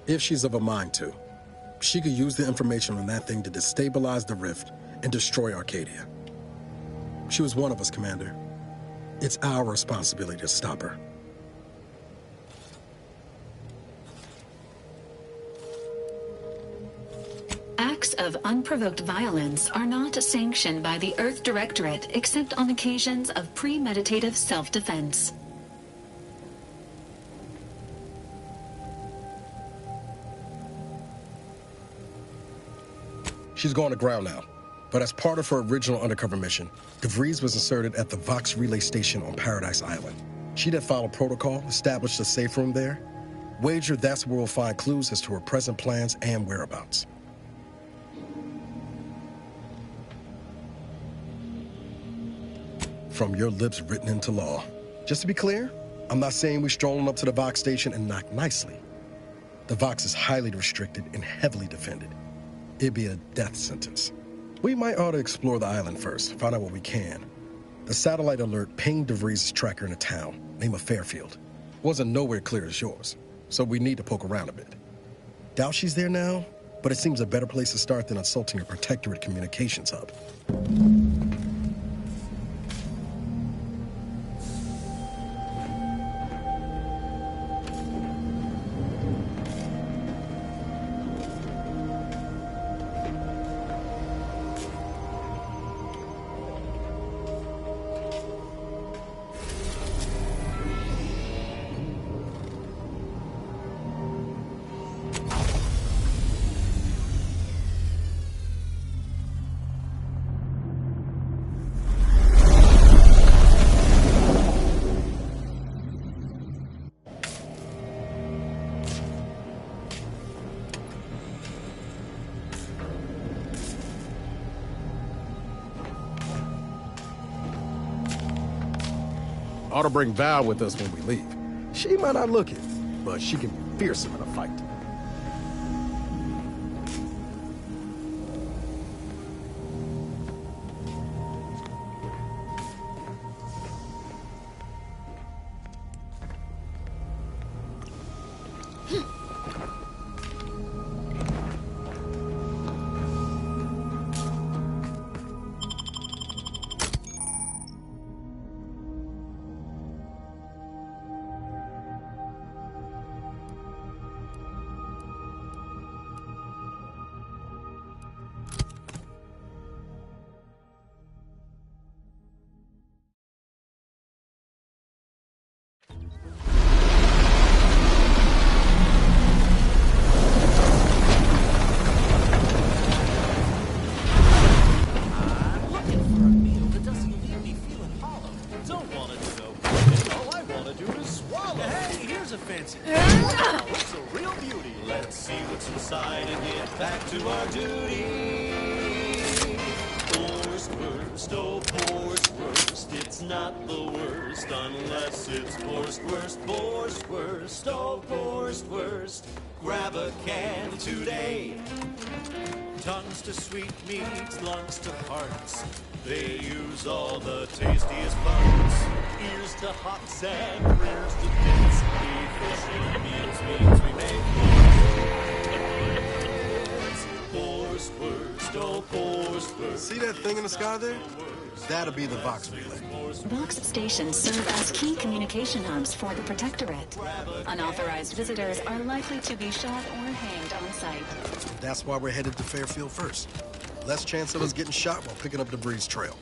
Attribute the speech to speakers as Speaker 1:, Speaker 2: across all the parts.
Speaker 1: If she's of a mind to. She could use the information on that thing to destabilize the rift and destroy Arcadia. She was one of us, Commander. It's our responsibility to stop her.
Speaker 2: Acts of unprovoked violence are not sanctioned by the Earth Directorate except on occasions of premeditative self-defense.
Speaker 1: She's going to ground now. But as part of her original undercover mission, DeVries was inserted at the Vox Relay Station on Paradise Island. She did follow protocol, established a safe room there. Wager that's where we'll find clues as to her present plans and whereabouts. From your lips written into law. Just to be clear, I'm not saying we're strolling up to the Vox station and knock nicely. The Vox is highly restricted and heavily defended. It'd be a death sentence. We might ought to explore the island first, find out what we can. The satellite alert pinged DeVries' tracker in a town, name of Fairfield. Wasn't nowhere clear as yours, so we need to poke around a bit. Doubt she's there now, but it seems a better place to start than assaulting a protectorate communications hub. Ought to bring Val with us when we leave. She might not look it, but she can be fearsome in a fight.
Speaker 3: Tongues to sweet meats, lungs to hearts. They use all the tastiest buns. Ears to hops and rears to bits. Efficient means we make more.
Speaker 1: See that thing in the sky there? That'll be the Vox Relay.
Speaker 2: Vox stations serve as key communication hubs for the Protectorate. Unauthorized visitors are likely to be shot or hanged on site.
Speaker 1: That's why we're headed to Fairfield first. Less chance of us getting shot while picking up DeVries' trail.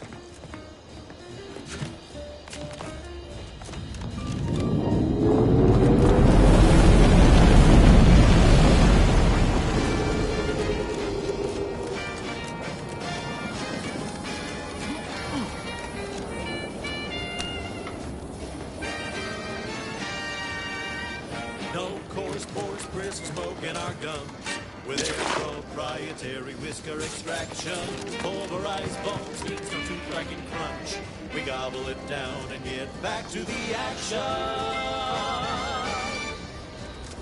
Speaker 3: Whisker extraction, pulverized bones, needs no tooth and crunch. We gobble it down and get back to the action.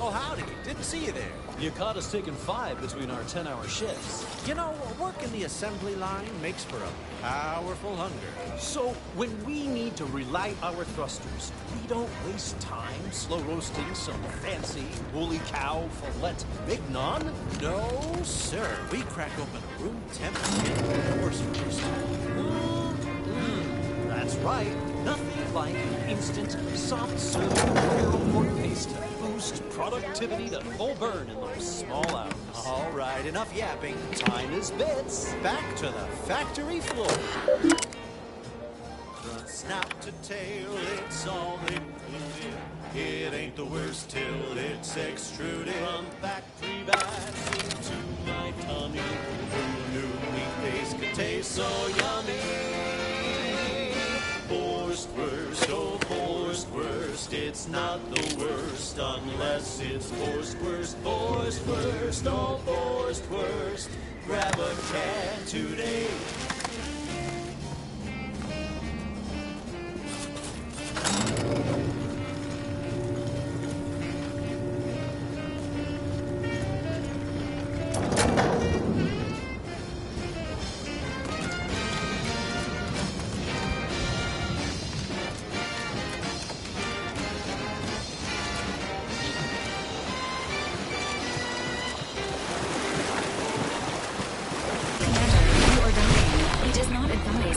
Speaker 4: Oh, howdy. Didn't see you there.
Speaker 5: You caught us taking 5 between our 10-hour shifts.
Speaker 4: You know, working the assembly line makes for a powerful hunger. So, when we need to relight our thrusters, we don't waste time slow roasting some fancy woolly cow fillet mignon. No, sir. We crack open a room temp horse roast. That's right. Nothing like instant, soft-serve barrel pork paste to boost productivity to full burn in those small hours. All right, enough yapping. Time is bits. Back to the factory floor. From snout to tail, it's all included. It ain't the worst till it's extruded.
Speaker 3: From factory back into my tummy. Who knew meat-based could taste so yummy? Forced worst, oh forced worst. It's not the worst unless it's forced worst. Forced worst, oh forced worst. Grab a can today.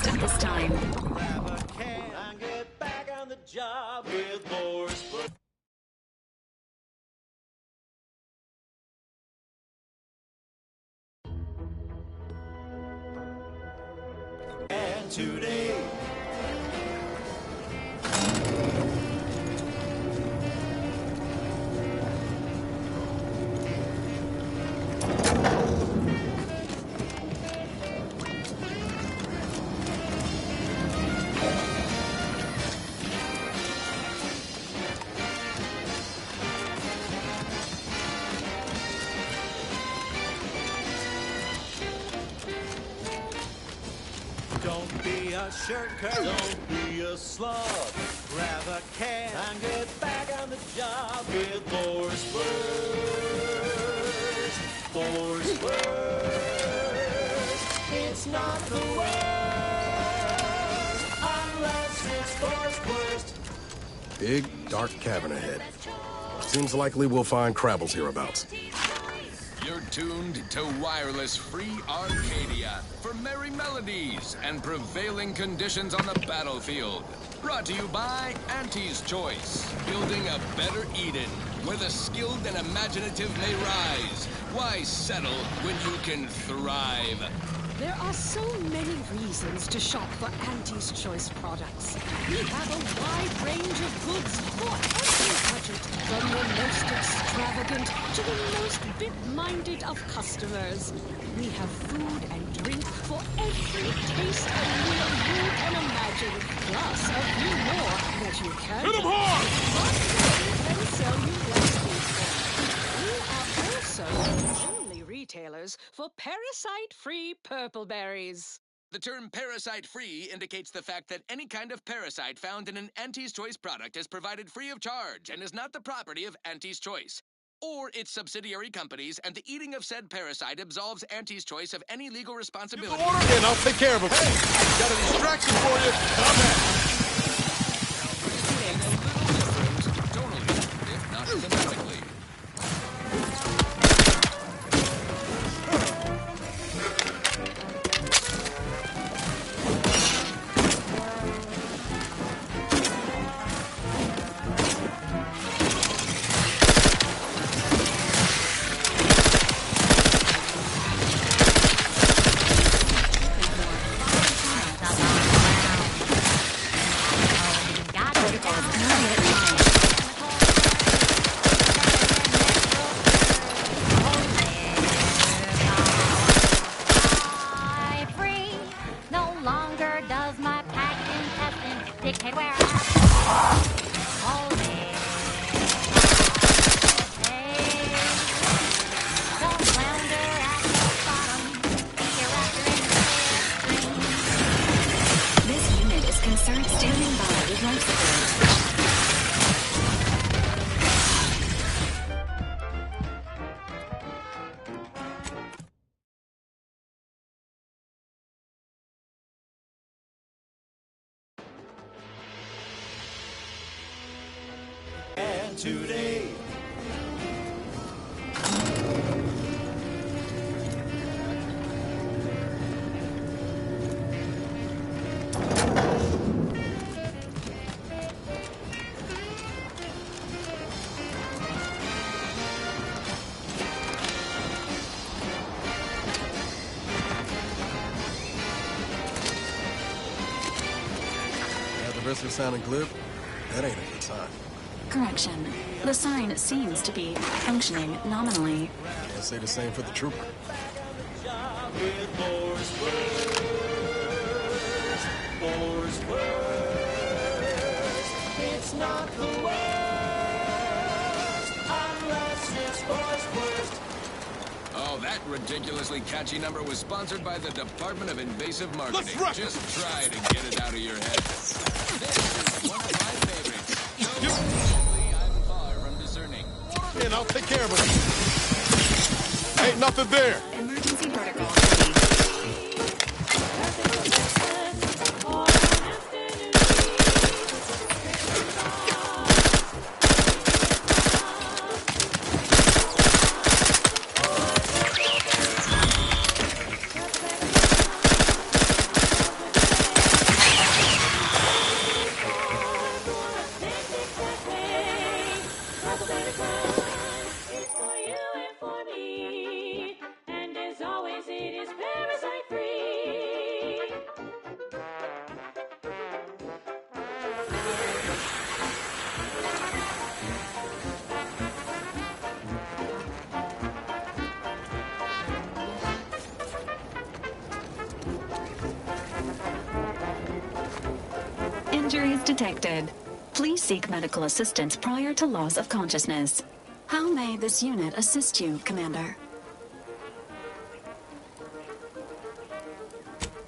Speaker 2: At this time.
Speaker 3: Grab a can and get back on the job with forced worst. And today. Don't be a shirker, don't be a slug. Grab a can and get back on the job with forced worst. Forced worst. It's not the worst unless it's forced worst.
Speaker 1: Big, dark cavern ahead. Seems likely we'll find Crabbles hereabouts.
Speaker 6: You're tuned to Wireless Free Arcadia for merry melodies and prevailing conditions on the battlefield. Brought to you by Auntie's Choice, building a better Eden where the skilled and imaginative may rise. Why settle when you can thrive?
Speaker 7: There are so many reasons to shop for Auntie's Choice products. We have a wide range of goods for every budget, from the most extravagant to the most bit-minded of customers. We have food and drink for every taste and meal you can imagine, plus a few more that you can't.
Speaker 6: Hit 'em hard!
Speaker 7: But we can sell you less people. We are also retailers for parasite-free purple berries.
Speaker 6: The term parasite-free indicates the fact that any kind of parasite found in an Auntie's Choice product is provided free of charge and is not the property of Auntie's Choice or its subsidiary companies, and the eating of said parasite absolves Auntie's Choice of any legal responsibility.
Speaker 4: Order in, I'll take care of him. Hey, got a distraction for you. Come back.
Speaker 6: Tonally, if not thematically.
Speaker 3: today.
Speaker 1: Risk of sounding glib? That ain't a good sign.
Speaker 2: Correction. The sign seems to be functioning nominally.
Speaker 1: Can't say the same for the trooper.
Speaker 3: With Moore's worst, Moore's worst. It's not the worst, unless it's Moore's worst.
Speaker 6: Oh, that ridiculously catchy number was sponsored by the Department of Invasive Marketing.
Speaker 3: Let's rock it.
Speaker 6: Just try to get it out of your head. This is one of my favorites. So, I'm far from discerning.
Speaker 3: And I'll take care of it. Ain't nothing there.
Speaker 2: Emergency protocol. Injuries detected. Please seek medical assistance prior to loss of consciousness. How may this unit assist you, Commander?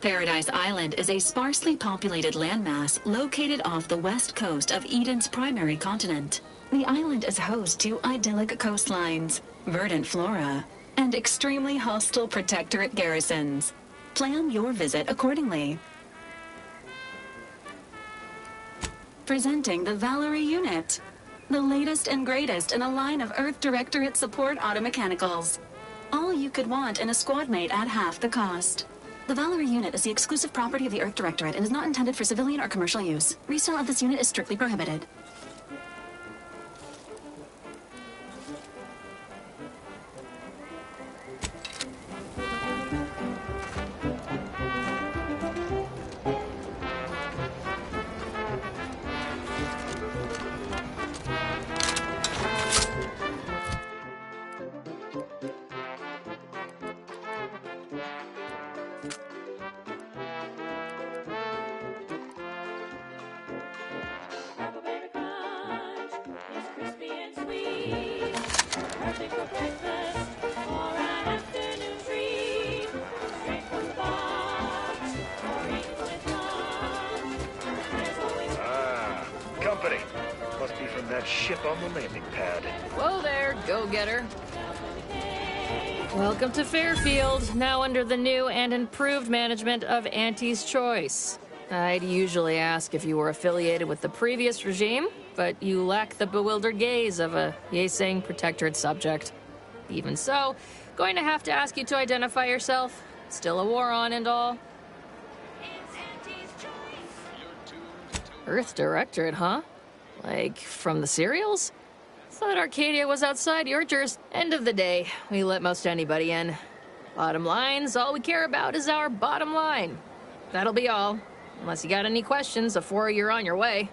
Speaker 2: Paradise Island is a sparsely populated landmass located off the west coast of Eden's primary continent. The island is host to idyllic coastlines, verdant flora, and extremely hostile protectorate garrisons. Plan your visit accordingly. Presenting the Valerie unit, the latest and greatest in a line of Earth Directorate support automechanicals. All you could want in a squad mate at half the cost. The Valerie unit is the exclusive property of the Earth Directorate and is not intended for civilian or commercial use. Resale of this unit is strictly prohibited.
Speaker 8: Company. Must be from that ship on the landing pad.
Speaker 9: Whoa there, go-getter. Welcome to Fairfield, now under the new and improved management of Auntie's Choice. I'd usually ask if you were affiliated with the previous regime, but you lack the bewildered gaze of a yay-saying protectorate subject. Even so, going to have to ask you to identify yourself. Still a war on and all. Earth Directorate, huh? Like, from the serials? Thought Arcadia was outside your End of the day, we let most anybody in. Bottom line's all we care about is our bottom line. That'll be all. Unless you got any questions before you're on your way.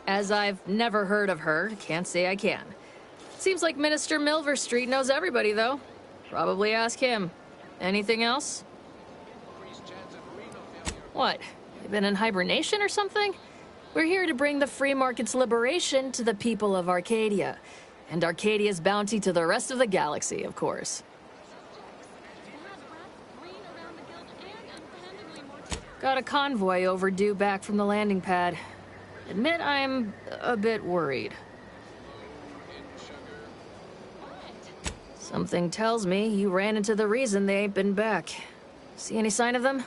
Speaker 9: As I've never heard of her, can't say I can. Seems like Minister Milverstreet knows everybody, though. Probably ask him. Anything else? What? You been in hibernation or something? We're here to bring the free market's liberation to the people of Arcadia. And Arcadia's bounty to the rest of the galaxy, of course. Got a convoy overdue back from the landing pad. Admit I'm a bit worried. Something tells me you ran into the reason they ain't been back. See any sign of them?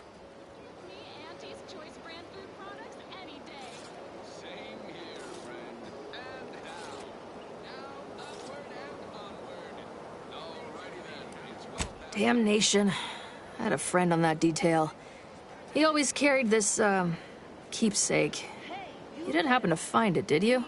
Speaker 9: Damnation. I had a friend on that detail. He always carried this, keepsake. You didn't happen to find it, did you?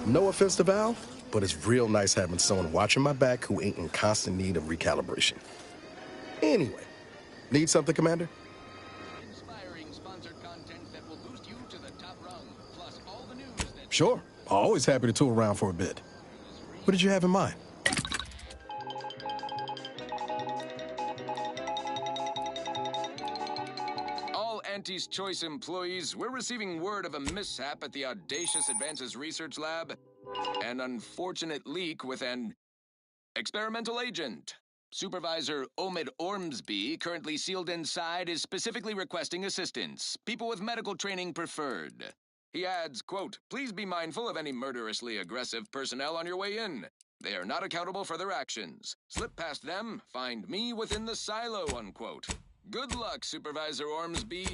Speaker 1: No offense to Val, but it's real nice having someone watching my back who ain't in constant need of recalibration. Anyway, need something, Commander?
Speaker 6: Inspiring sponsored content that will boost you to the top rung, plus all the news that...
Speaker 1: Sure. Always happy to tool around for a bit. What did you have in mind?
Speaker 6: Auntie's Choice employees, we're receiving word of a mishap at the Audacious Advances Research Lab. An unfortunate leak with an experimental agent. Supervisor Omid Ormsby, currently sealed inside, is specifically requesting assistance. People with medical training preferred. He adds, quote, "Please be mindful of any murderously aggressive personnel on your way in. They are not accountable for their actions. Slip past them, find me within the silo," unquote. Good luck, Supervisor Ormsby,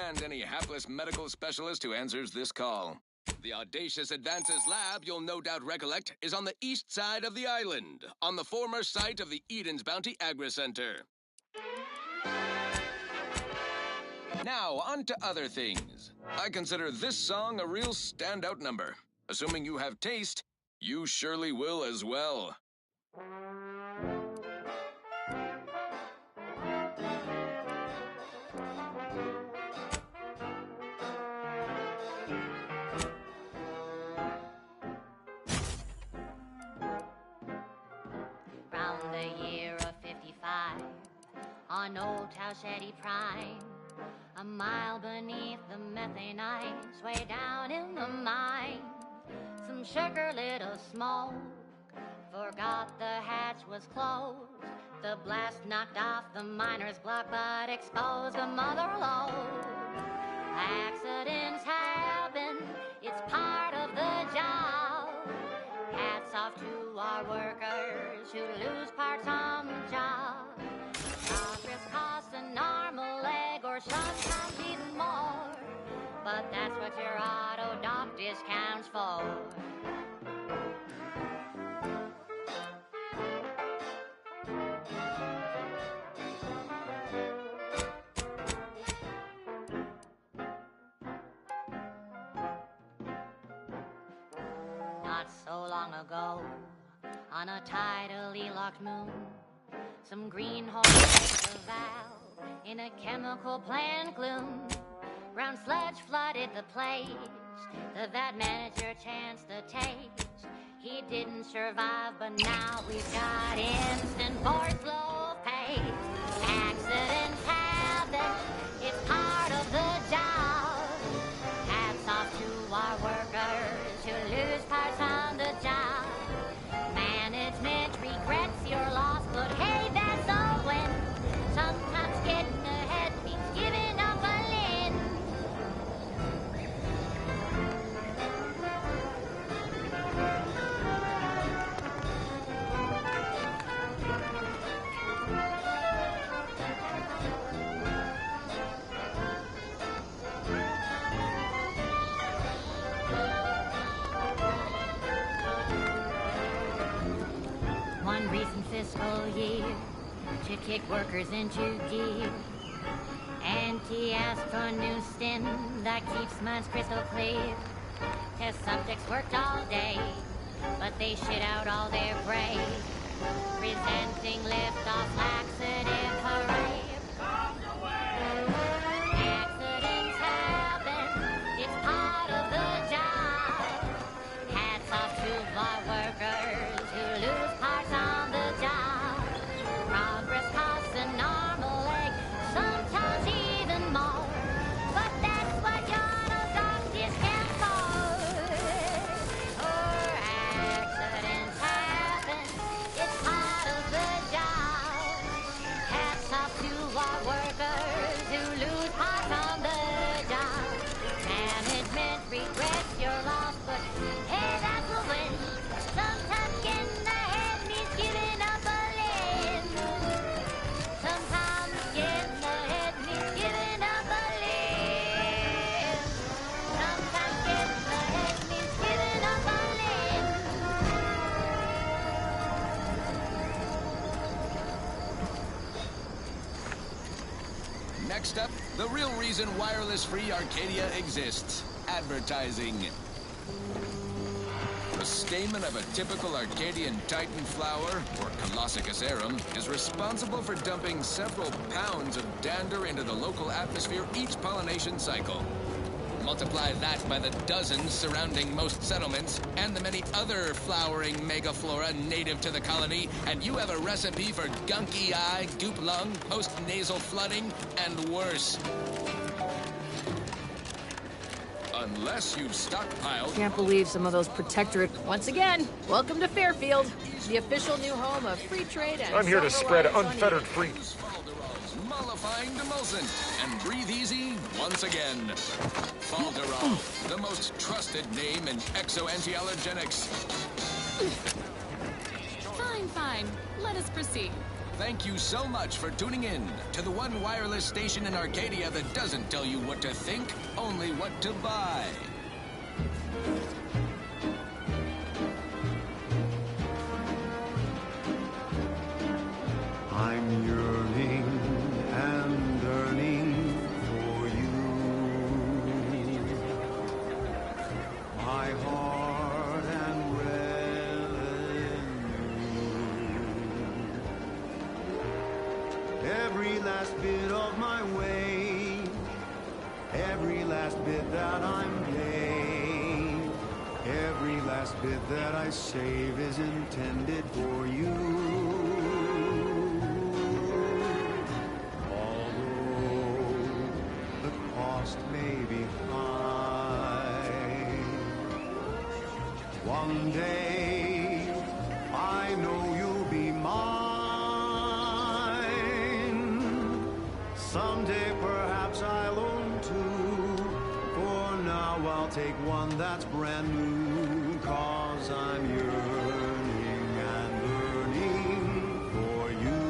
Speaker 6: and any hapless medical specialist who answers this call. The Audacious Advances Lab, you'll no doubt recollect, is on the east side of the island, on the former site of the Eden's Bounty Agri-Center. Now, on to other things. I consider this song a real standout number. Assuming you have taste, you surely will as well.
Speaker 10: On Old Talshedi Prime, a mile beneath the methane ice, way down in the mine, some sugar lit a smoke, forgot the hatch was closed. The blast knocked off the miner's block, but exposed the mother lode. Accidents happen, it's part of the job. Hats off to our workers who lose parts on the job. Progress costs an arm, a leg, or sometimes even more. But that's what your auto doc discounts for. not so long ago, on a tidally locked moon, some greenhorns a vow in a chemical plant gloom. Brown sludge flooded the place, the vat manager chanced the taste. He didn't survive, but now we've got instant force low pace. Accidents happen, it's part of the job. Hats off to our workers who lose parts on the job. Management regrets your loss, but hey, that's a win. Sometimes getting ahead means giving up a limb. One recent fiscal year to kick workers into gear. Auntie asked for a new stim that keeps minds crystal clear. Test subjects worked all day, but they shit out all their brave. Presenting liftoff laxative parade. Accidents happen, it's part of the job. Hats off to our workers who lose parts on the job. Progress costs an arm, a leg, sometimes even more. But that's what your doctors can for. Accidents happen, it's part of the job. Hats off to our workers who lose parts on the job. Management regrets your loss, but hey, that's a win. Sometimes getting ahead means giving up a limb. Sometimes getting ahead means giving up a limb. Sometimes getting ahead means giving up a limb.
Speaker 6: Next up, the real reason wireless-free Arcadia exists. Advertising. The stamen of a typical Arcadian Titan flower, or Colossicus arum, is responsible for dumping several pounds of dander into the local atmosphere each pollination cycle. Multiply that by the dozens surrounding most settlements, and the many other flowering megaflora native to the colony, and you have a recipe for gunky eye, goop lung, post-nasal flooding, and worse. Unless you've stockpiled...
Speaker 9: Can't believe some of those protectorate... Once again, welcome to Fairfield, the official new home of free trade and...
Speaker 8: I'm here to spread unfettered free...
Speaker 6: mollifying demulcent, and breathe easy once again. Falderall, the most trusted name in exo-anti-allergenics.
Speaker 2: Fine. Let us proceed.
Speaker 6: Thank you so much for tuning in to the one wireless station in Arcadia that doesn't tell you what to think, only what to buy.
Speaker 11: I'm yearning and yearning for you. My heart and revenue. Every last bit of my way, every last bit that I'm paid, every last bit that I save is intended for you. May be high. One day I know you'll be mine. Someday perhaps I'll own two. For now I'll take one that's brand new. 'Cause I'm yearning and yearning for you.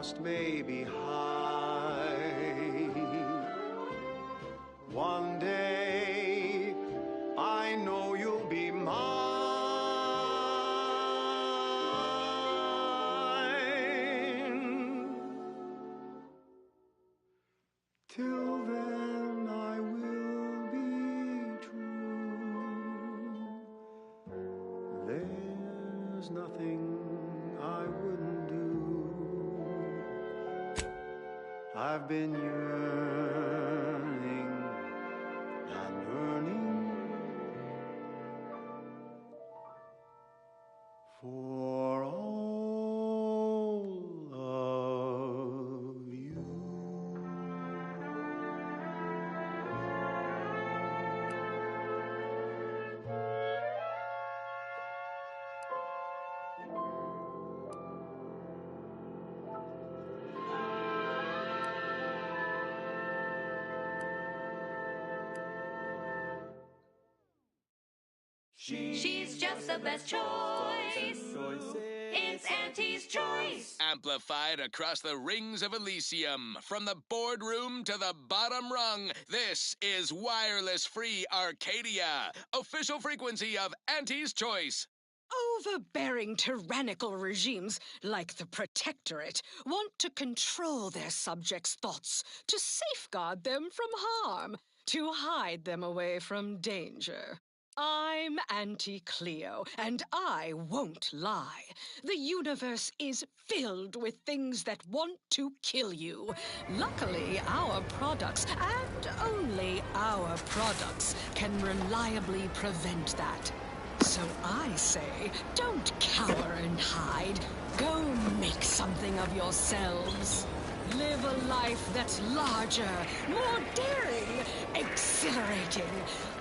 Speaker 11: cost may be high. One day, I know you'll be mine. Till then, I will be true. There's nothing I wouldn't do. I've been yearning and yearning for all of you.
Speaker 10: She's just the best choice. It's Auntie's Choice.
Speaker 6: Amplified across the rings of Elysium, from the boardroom to the bottom rung, this is Wireless Free Arcadia, official frequency of Auntie's Choice.
Speaker 7: Overbearing tyrannical regimes like the Protectorate want to control their subjects' thoughts, to safeguard them from harm, to hide them away from danger. I'm Auntie Cleo, and I won't lie. The universe is filled with things that want to kill you. Luckily, our products, and only our products, can reliably prevent that. So I say, don't cower and hide. Go make something of yourselves. Live a life that's larger, more daring, exhilarating,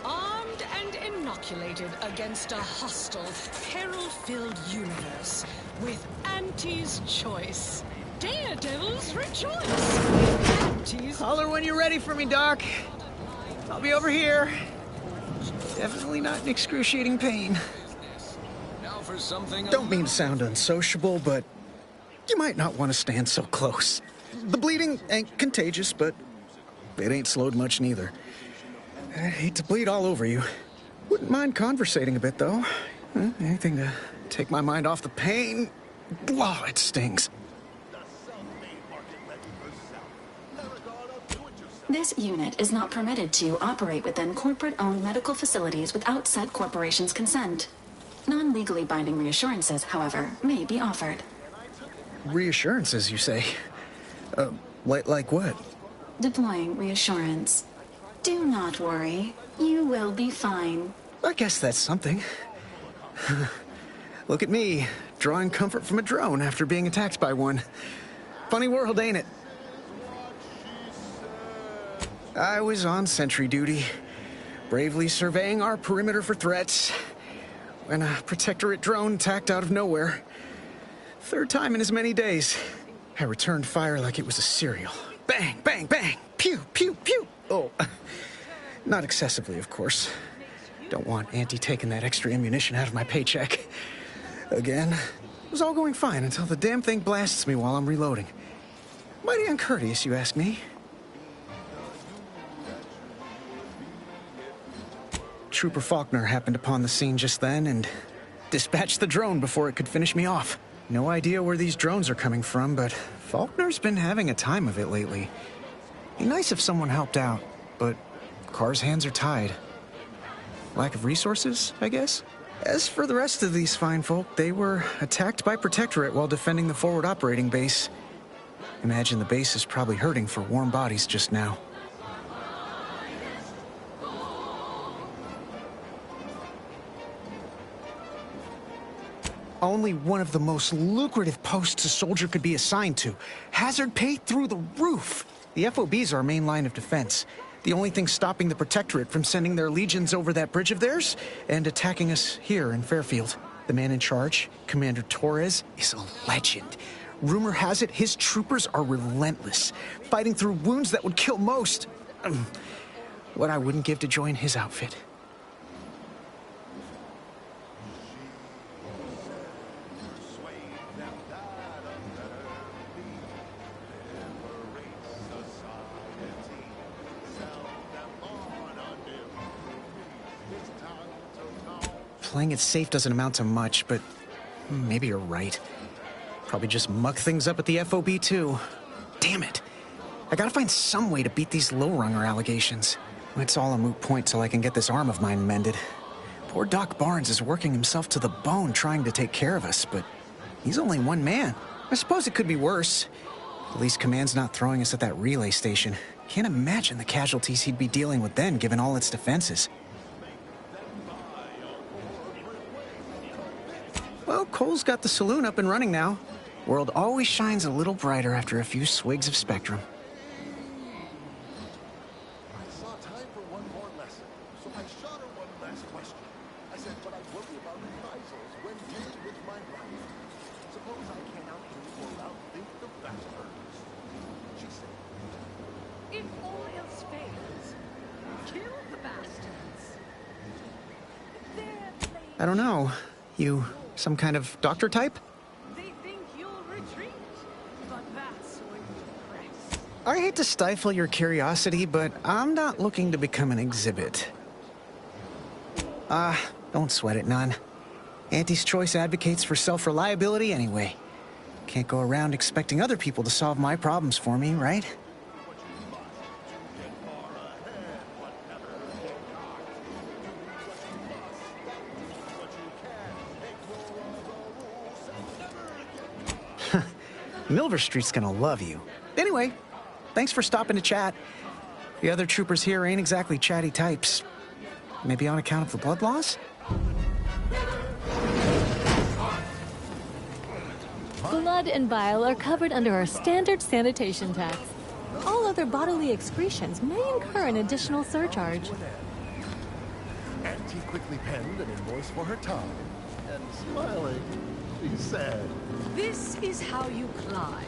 Speaker 7: armed and inoculated against a hostile, peril-filled universe with Auntie's Choice. Daredevils rejoice! Auntie's...
Speaker 12: Holler when you're ready for me, Doc. I'll be over here. Definitely not in excruciating pain.
Speaker 6: Now for something.
Speaker 12: Don't mean to sound unsociable, but you might not want to stand so close. The bleeding ain't contagious, but it ain't slowed much neither. I hate to bleed all over you. Wouldn't mind conversating a bit, though. Anything to take my mind off the pain. Oh, it stings.
Speaker 2: This unit is not permitted to operate within corporate-owned medical facilities without said corporation's consent. Non-legally binding reassurances, however, may be offered.
Speaker 12: Reassurances, you say? Like what?
Speaker 2: Deploying reassurance. Do not worry. You will be fine.
Speaker 12: I guess that's something. Look at me, drawing comfort from a drone after being attacked by one. Funny world, ain't it? I was on sentry duty, bravely surveying our perimeter for threats, when a Protectorate drone attacked out of nowhere. Third time in as many days. I returned fire like it was a cereal. Bang, bang, bang! Pew, pew, pew! Oh, not excessively, of course. Don't want Auntie taking that extra ammunition out of my paycheck. Again, it was all going fine until the damn thing blasts me while I'm reloading. Mighty uncourteous, you ask me. Trooper Faulkner happened upon the scene just then and dispatched the drone before it could finish me off. No idea where these drones are coming from, but Faulkner's been having a time of it lately. Be nice if someone helped out, but Carr's hands are tied. Lack of resources, I guess? As for the rest of these fine folk, they were attacked by Protectorate while defending the forward operating base. Imagine the base is probably hurting for warm bodies just now. Only one of the most lucrative posts a soldier could be assigned to. Hazard pay through the roof. The FOB's our main line of defense. The only thing stopping the Protectorate from sending their legions over that bridge of theirs and attacking us here in Fairfield. The man in charge, Commander Torres, is a legend. Rumor has it his troopers are relentless, fighting through wounds that would kill most. What I wouldn't give to join his outfit. playing it safe doesn't amount to much, but maybe you're right. Probably just muck things up at the FOB too. Damn it. I gotta find some way to beat these low-runger allegations. It's all a moot point till I can get this arm of mine mended. Poor Doc Barnes is working himself to the bone trying to take care of us, but he's only one man. I suppose it could be worse. At least Command's not throwing us at that relay station. Can't imagine the casualties he'd be dealing with then, given all its defenses. Well, Cole's got the saloon up and running now. World always shines a little brighter after a few swigs of Spectrum.
Speaker 13: I saw time for one more lesson, so I shot her one last question. I said, but I worry about reprisals when dealing with my life. Suppose I can't outdo or outthink the bastards. She said,
Speaker 7: If all else fails, kill the bastards.
Speaker 12: I don't know. You some kind of doctor type?
Speaker 7: They think you'll retreat, but that's when you press.
Speaker 12: I hate to stifle your curiosity, but I'm not looking to become an exhibit. Don't sweat it none. Auntie's Choice advocates for self-reliability anyway. Can't go around expecting other people to solve my problems for me, right? Milver Street's gonna love you. Anyway, thanks for stopping to chat. The other troopers here ain't exactly chatty types. Maybe on account of the blood loss?
Speaker 14: Blood and bile are covered under our standard sanitation tax. All other bodily excretions may incur an additional surcharge.
Speaker 13: Auntie quickly penned an invoice for her time, and smiling, she said,
Speaker 7: This is how you climb.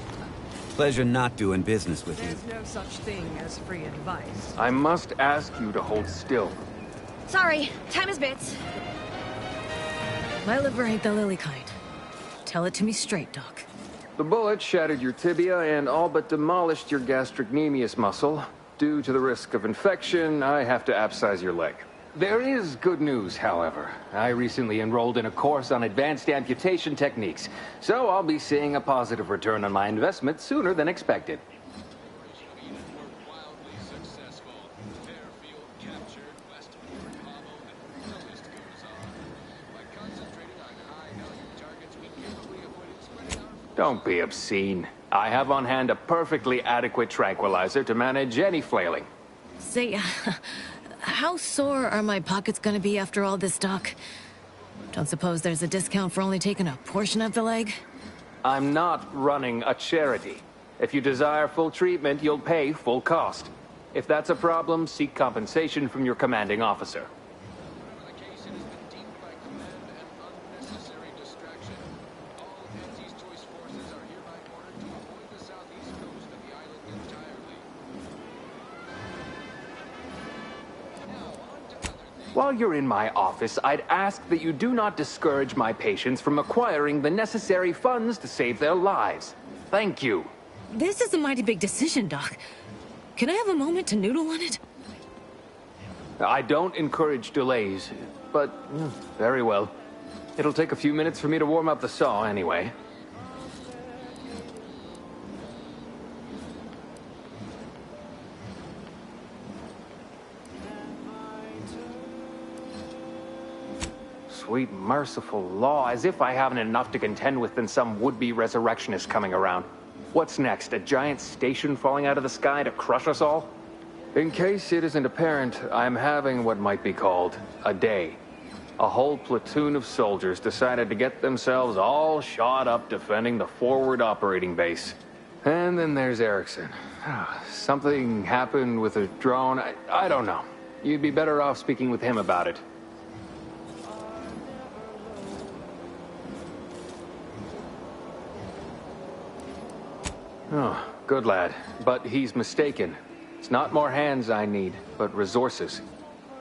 Speaker 15: Pleasure not doing business with you.
Speaker 7: There's no such thing as free advice.
Speaker 16: I must ask you to hold still.
Speaker 17: Sorry, time is bits. My liver ain't the lily kind. Tell it to me straight, Doc.
Speaker 16: The bullet shattered your tibia and all but demolished your gastrocnemius muscle. Due to the risk of infection, I have to abscise your leg. There is good news, however. I recently enrolled in a course on advanced amputation techniques, so I'll be seeing a positive return on my investment sooner than expected. Don't be obscene. I have on hand a perfectly adequate tranquilizer to manage any flailing.
Speaker 17: Say, how sore are my pockets gonna be after all this, Doc? Don't suppose there's a discount for only taking a portion of the leg?
Speaker 16: I'm not running a charity. If you desire full treatment, you'll pay full cost. If that's a problem, seek compensation from your commanding officer. While you're in my office, I'd ask that you do not discourage my patients from acquiring the necessary funds to save their lives. Thank you.
Speaker 17: This is a mighty big decision, Doc. Can I have a moment to noodle on it?
Speaker 16: I don't encourage delays, but very well. It'll take a few minutes for me to warm up the saw anyway. Sweet, merciful law, as if I haven't enough to contend with than some would-be resurrectionist coming around. What's next, a giant station falling out of the sky to crush us all? In case it isn't apparent, I'm having what might be called a day. A whole platoon of soldiers decided to get themselves all shot up defending the forward operating base. And then there's Erickson. Something happened with a drone, I don't know. You'd be better off speaking with him about it. Oh, good lad. But he's mistaken. It's not more hands I need, but resources.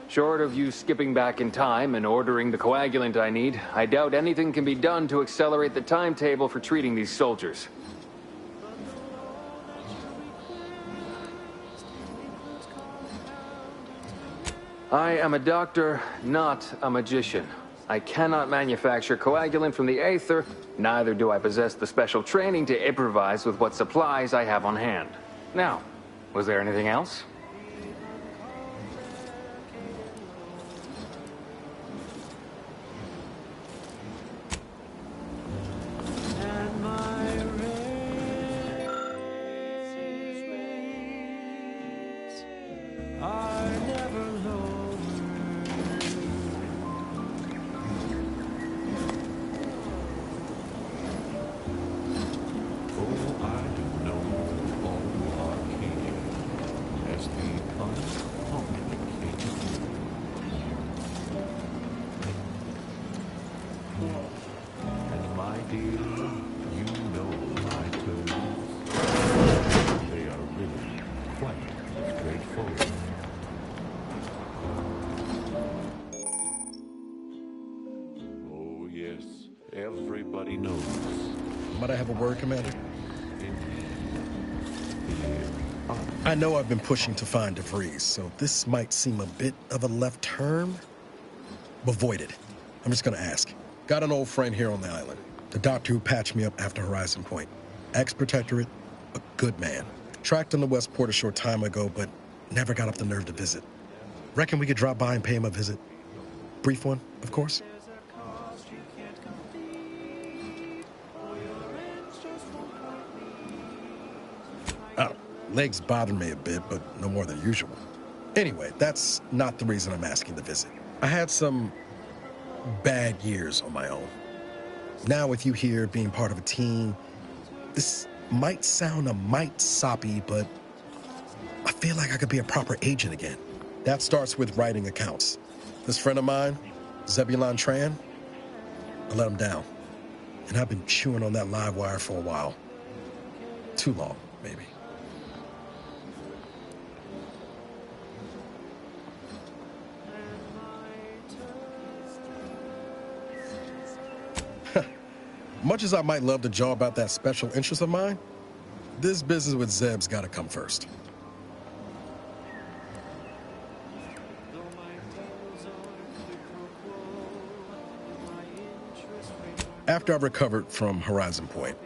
Speaker 16: Short of you skipping back in time and ordering the coagulant I need, I doubt anything can be done to accelerate the timetable for treating these soldiers. I am a doctor, not a magician. I cannot manufacture coagulant from the Aether, neither do I possess the special training to improvise with what supplies I have on hand. Now, was there anything else?
Speaker 13: Everybody knows.
Speaker 1: Might I have a word, Commander? I know I've been pushing to find DeVries, so this might seem a bit of a left turn. Avoid it. I'm just gonna ask. Got an old friend here on the island. The doctor who patched me up after Horizon Point. Ex-Protectorate, a good man. Tracked him to Westport a short time ago, but never got up the nerve to visit. Reckon we could drop by and pay him a visit? Brief one, of course. Legs bother me a bit, but no more than usual. Anyway, that's not the reason I'm asking the visit. I had some bad years on my own. Now with you here being part of a team, this might sound a mite soppy, but I feel like I could be a proper agent again. That starts with writing accounts. This friend of mine, Zebulon Tran, I let him down. And I've been chewing on that live wire for a while. Too long, maybe. Much as I might love to jaw about that special interest of mine, this business with Zeb's gotta come first. After I recovered from Horizon Point,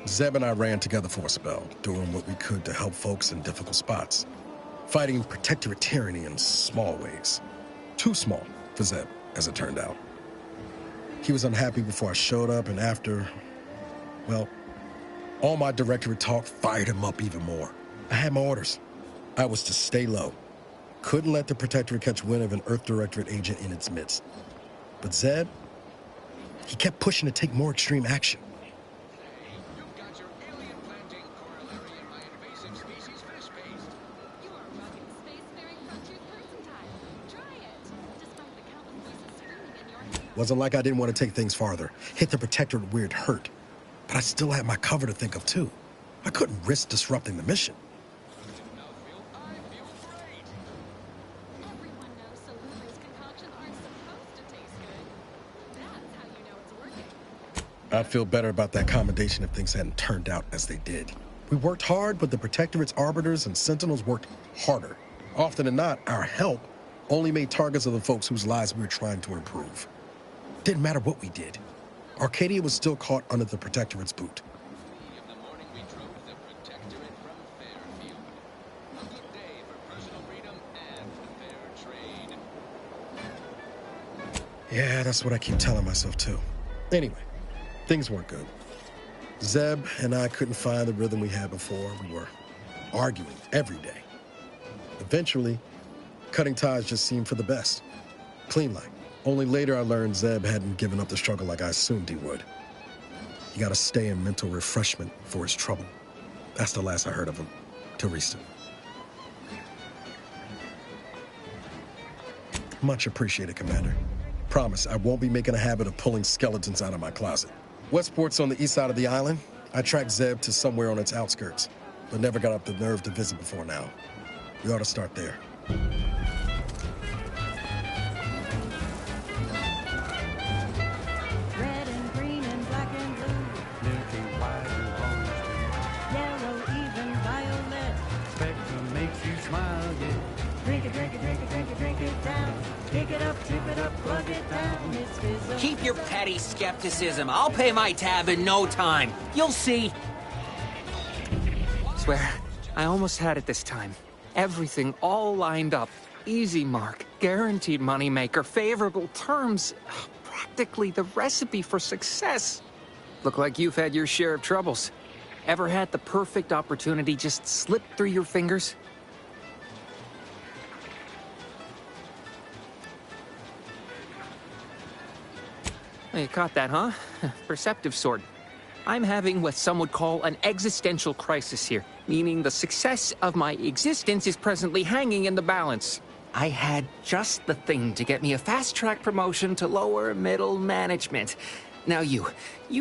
Speaker 1: Zeb and I ran together for a spell, doing what we could to help folks in difficult spots. Fighting Protectorate tyranny in small ways. Too small for Zeb, as it turned out. He was unhappy before I showed up, and after, well, all my Directorate talk fired him up even more. I had my orders. I was to stay low. Couldn't let the Protectorate catch wind of an Earth Directorate agent in its midst. But Zeb, he kept pushing to take more extreme action. Wasn't like I didn't want to take things farther. Hit the Protectorate where it hurt. But I still had my cover to think of, too. I couldn't risk disrupting the mission. I'd feel better about that commendation if things hadn't turned out as they did. We worked hard, but the Protectorate's Arbiters and Sentinels worked harder. Often than not, our help only made targets of the folks whose lives we were trying to improve. Didn't matter what we did. Arcadia was still caught under the Protectorate's boot. Yeah, that's what I keep telling myself, too. Anyway, things weren't good. Zeb and I couldn't find the rhythm we had before. We were arguing every day. Eventually, cutting ties just seemed for the best. Clean like. Only later I learned Zeb hadn't given up the struggle like I assumed he would. He got to stay in mental refreshment for his trouble. That's the last I heard of him, till recent. Much appreciated, Commander. Promise, I won't be making a habit of pulling skeletons out of my closet. Westport's on the east side of the island. I tracked Zeb to somewhere on its outskirts, but never got up the nerve to visit before now. We ought to start there.
Speaker 18: Red and green and black and blue. Milky white and orange too. Yellow, even violet. Spectrum makes you smile, yeah. Drink it, drink it, drink it, drink it, drink it down. Pick it up Tip it up, plug it down, it's fizzle.
Speaker 19: Keep your petty skepticism. I'll pay my tab in no time. You'll see.
Speaker 16: Swear, I almost had it this time. Everything all lined up. Easy mark, guaranteed moneymaker, favorable terms. Practically the recipe for success. Look like you've had your share of troubles. Ever had the perfect opportunity just slip through your fingers? You caught that, huh? Perceptive sort. I'm having what some would call an existential crisis here, meaning the success of my existence is presently hanging in the balance. I had just the thing to get me a fast-track promotion to lower middle management. Now you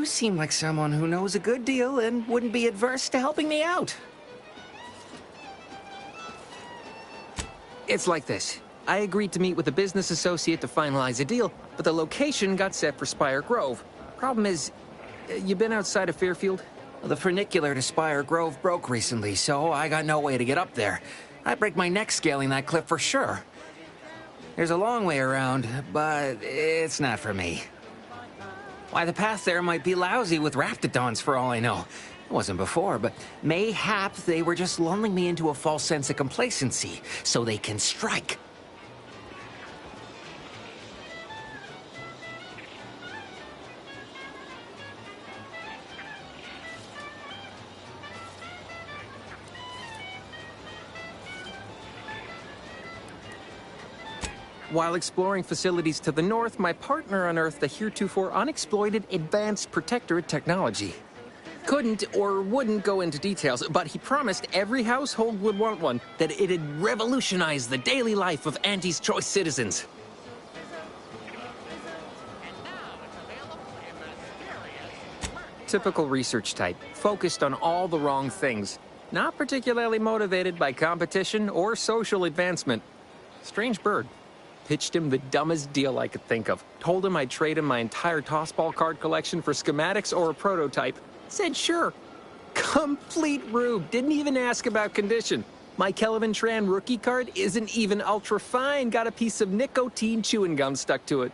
Speaker 16: seem like someone who knows a good deal and wouldn't be adverse to helping me out. It's like this. I agreed to meet with a business associate to finalize a deal, but the location got set for Spire Grove. Problem is, you been outside of Fairfield? The funicular to Spire Grove broke recently, so I got no way to get up there. I'd break my neck scaling that cliff for sure. There's a long way around, but it's not for me. Why, the path there might be lousy with raptidons for all I know. It wasn't before, but mayhap they were just lulling me into a false sense of complacency so they can strike. While exploring facilities to the north, my partner unearthed a heretofore unexploited advanced protectorate technology. Couldn't or wouldn't go into details, but he promised every household would want one, that it'd revolutionize the daily life of Auntie's Choice citizens. Typical research type, focused on all the wrong things. Not particularly motivated by competition or social advancement. Strange bird. Pitched him the dumbest deal I could think of. Told him I'd trade him my entire tossball card collection for schematics or a prototype. Said sure. Complete rube. Didn't even ask about condition. My Kelvin Tran rookie card isn't even ultra fine. Got a piece of nicotine chewing gum stuck to it.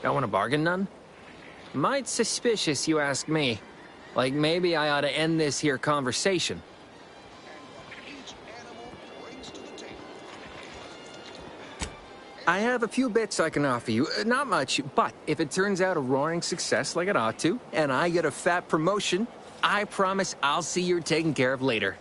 Speaker 16: Don't want to bargain none? Might suspicious, you ask me. Like maybe I ought to end this here conversation. I have a few bits I can offer you. Not much, but if it turns out a roaring success like it ought to, and I get a fat promotion, I promise I'll see you're taken care of later.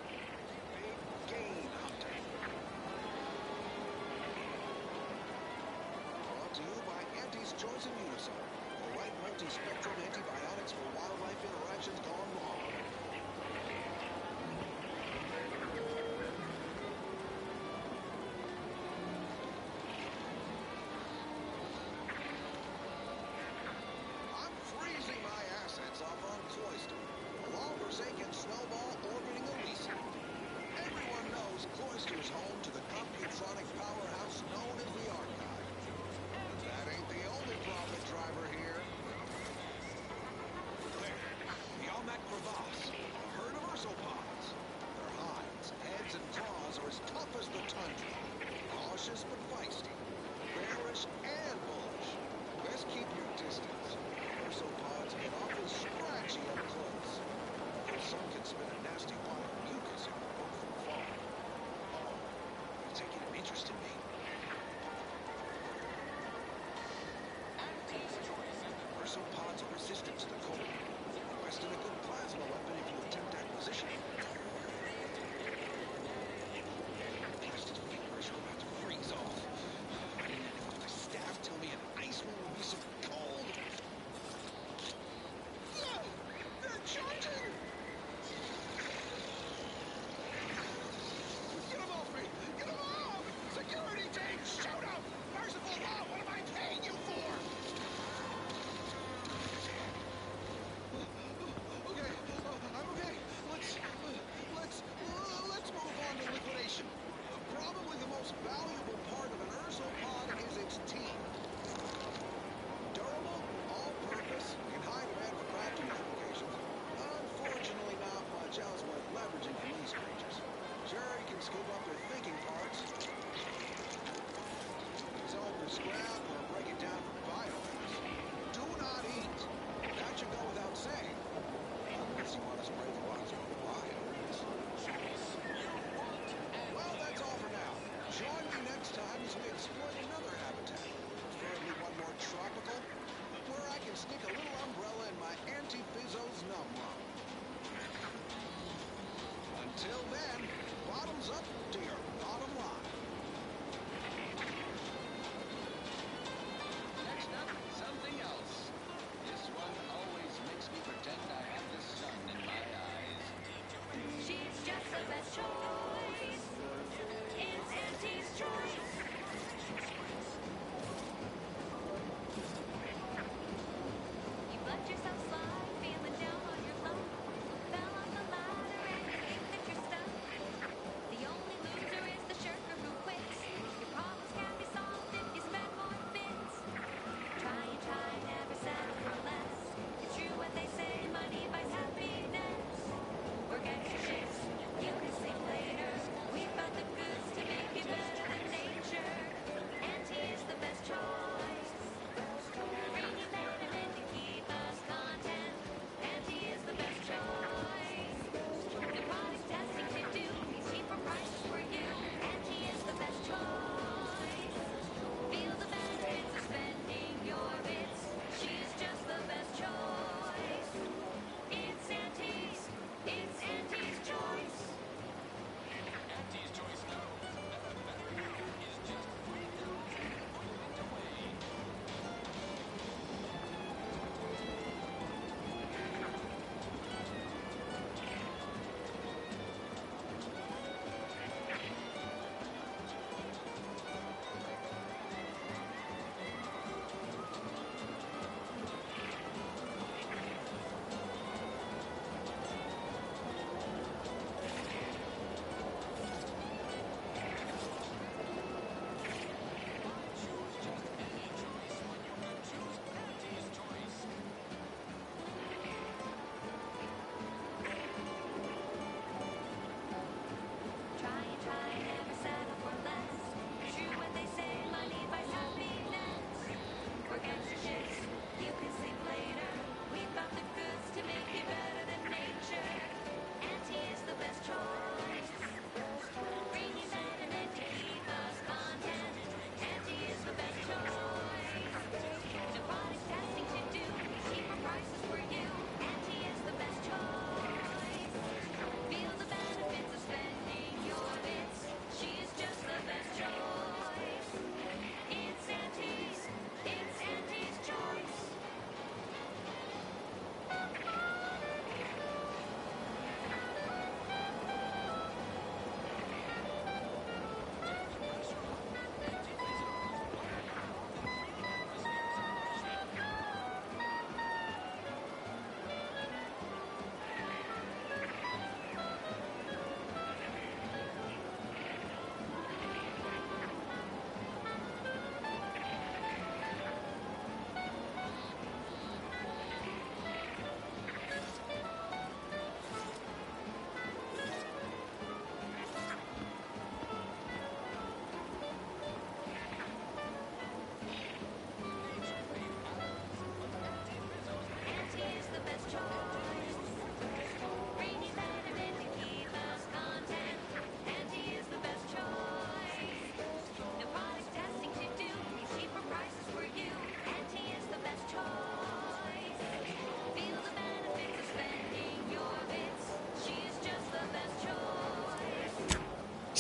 Speaker 11: Freezing my assets off on Cloister. A long-forsaken snowball orbiting Elysium.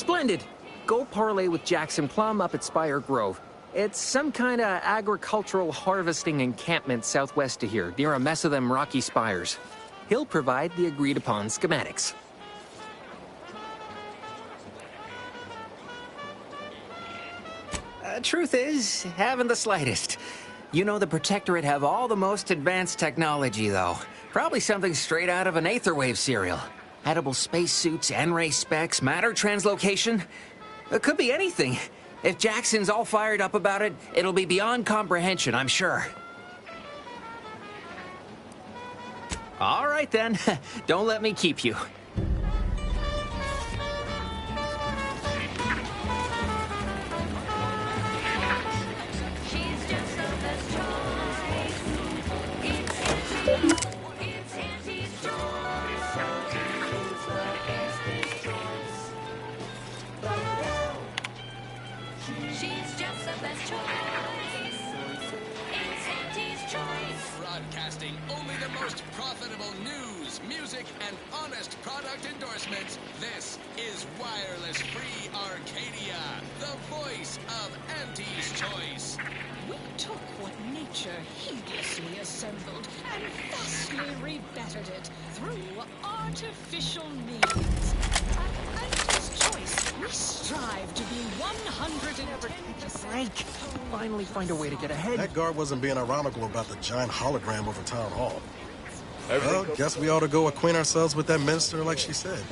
Speaker 16: Splendid. Go parlay with Jackson Plum up at Spire Grove. It's some kind of agricultural harvesting encampment southwest of here, near a mess of them rocky spires. He'll provide the agreed-upon schematics. Truth is, haven't the slightest. You know the Protectorate have all the most advanced technology, though. Probably something straight out of an Aetherwave serial. Edible spacesuits, N-ray specs, matter translocation. It could be anything. If Jackson's all fired up about it, it'll be beyond comprehension, I'm sure. All right, then. Don't let me keep you.
Speaker 6: Broadcasting only the most profitable news, music, and honest product endorsements. This is Wireless Free Arcadia, the voice of Auntie's Choice.
Speaker 7: We took what nature heedlessly assembled and vastly rebettered it through artificial means. At Auntie's Choice, we strive to be 110%
Speaker 16: Break. Finally find a way to get ahead.
Speaker 1: That guard wasn't being ironical about the giant hologram over town hall. Well, guess we ought to go acquaint ourselves with that minister like she said.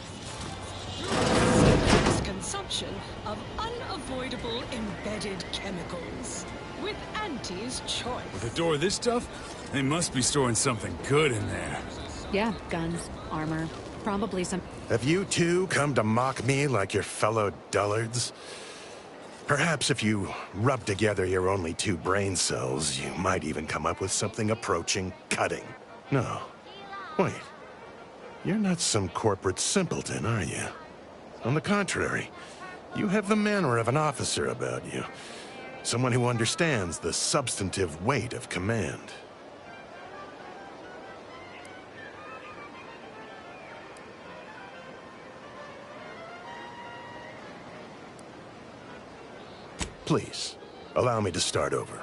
Speaker 7: Consumption of unavoidable embedded chemicals. With Auntie's Choice.
Speaker 20: With a door this tough, they must be storing something good in there.
Speaker 14: Yeah, guns, armor, probably some...
Speaker 13: Have you two come to mock me like your fellow dullards? Perhaps if you rub together your only 2 brain cells, you might even come up with something approaching cutting. No. Wait. You're not some corporate simpleton, are you? On the contrary, you have the manner of an officer about you. Someone who understands the substantive weight of command. Please, allow me to start over.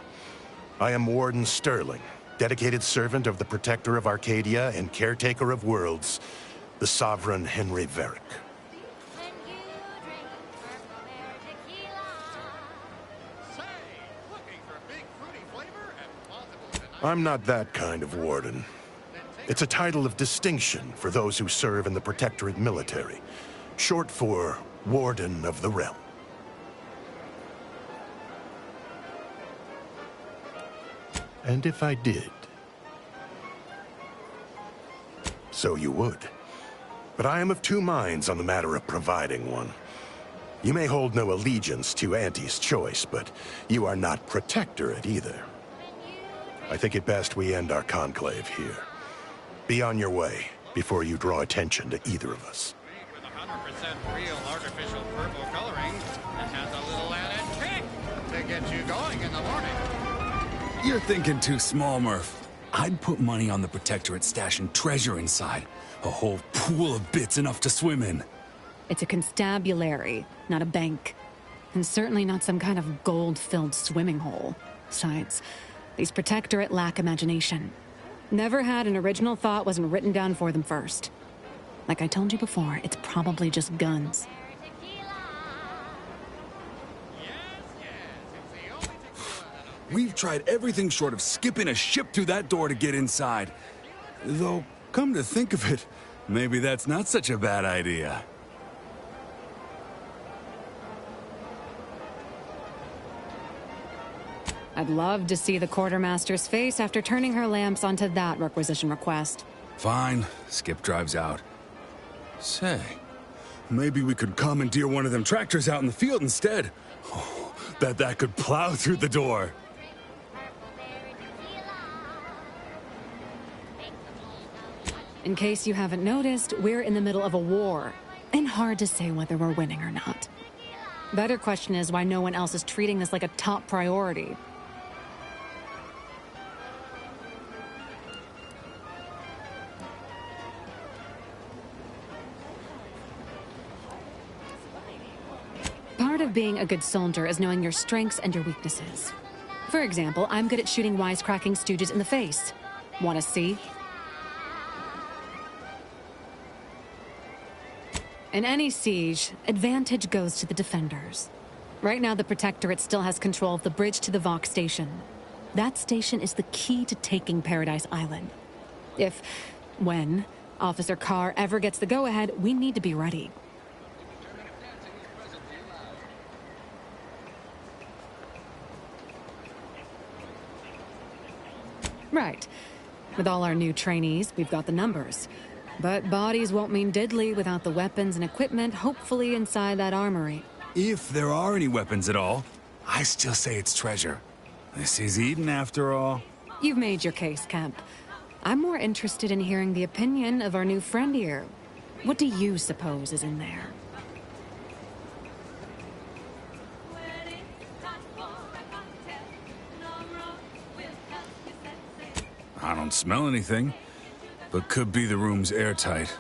Speaker 13: I am Warden Sterling, dedicated servant of the Protector of Arcadia and caretaker of worlds, the Sovereign Henry Varick. I'm not that kind of warden. It's a title of distinction for those who serve in the Protectorate military, short for Warden of the Realm. And if I did, so you would. But I am of 2 minds on the matter of providing one. You may hold no allegiance to Auntie's Choice, but you are not Protectorate either. I think it best we end our conclave here. Be on your way before you draw attention to either of us.
Speaker 21: With 100% real artificial purple coloring that has a little added kick to get you going in the morning.
Speaker 20: You're thinking too small, Murph. I'd put money on the Protectorate stashing treasure inside. A whole pool of bits enough to swim in.
Speaker 14: It's a constabulary, not a bank. And certainly not some kind of gold-filled swimming hole. Besides, these Protectorate lack imagination. Never had an original thought wasn't written down for them first. Like I told you before, it's probably just guns.
Speaker 20: We've tried everything short of skipping a ship through that door to get inside. Though, come to think of it, maybe that's not such a bad idea.
Speaker 14: I'd love to see the quartermaster's face after turning her lamps onto that requisition request.
Speaker 20: Fine. Skip drives out. Say, maybe we could commandeer one of them tractors out in the field instead. Oh, bet that could plow through the door.
Speaker 14: In case you haven't noticed, we're in the middle of a war, and hard to say whether we're winning or not. Better question is why no one else is treating this like a top priority. Part of being a good soldier is knowing your strengths and your weaknesses. For example, I'm good at shooting wisecracking stooges in the face. Want to see? In any siege, advantage goes to the defenders. Right now, the Protectorate still has control of the bridge to the Vox station. That station is the key to taking Paradise Island. When Officer Carr ever gets the go-ahead, we need to be ready. Right. With all our new trainees, we've got the numbers. But bodies won't mean diddly without the weapons and equipment hopefully inside that armory.
Speaker 20: If there are any weapons at all, I still say it's treasure. This is Eden after all.
Speaker 14: You've made your case, Kemp. I'm more interested in hearing the opinion of our new friend here. What do you suppose is in there?
Speaker 20: I don't smell anything, but could be the room's airtight.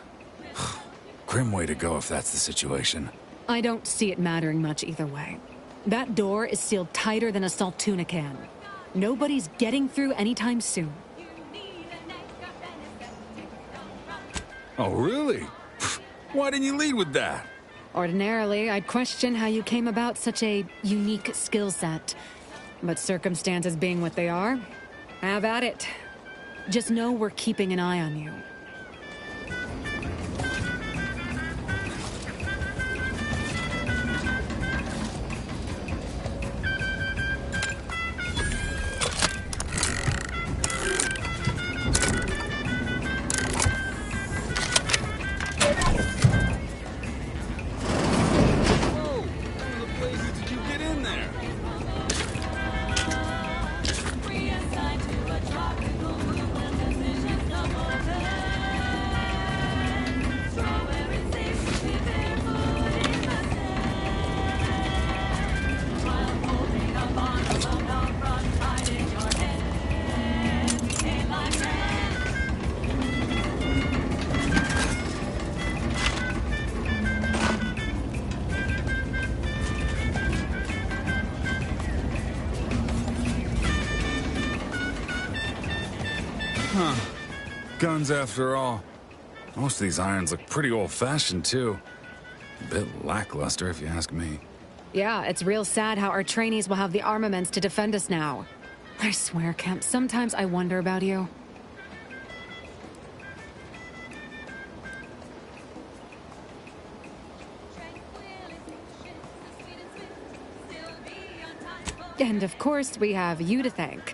Speaker 20: Grim way to go if that's the situation.
Speaker 14: I don't see it mattering much either way. That door is sealed tighter than a salt tuna can. Nobody's getting through anytime soon.
Speaker 20: Oh, really? Why didn't you lead with that?
Speaker 14: Ordinarily, I'd question how you came about such a unique skill set. But circumstances being what they are, have at it. Just know we're keeping an eye on you.
Speaker 20: Huh. Guns after all. Most of these irons look pretty old-fashioned, too. A bit lackluster, if you ask me.
Speaker 14: Yeah, it's real sad how our trainees will have the armaments to defend us now. I swear, Kemp, sometimes I wonder about you. And of course, we have you to thank.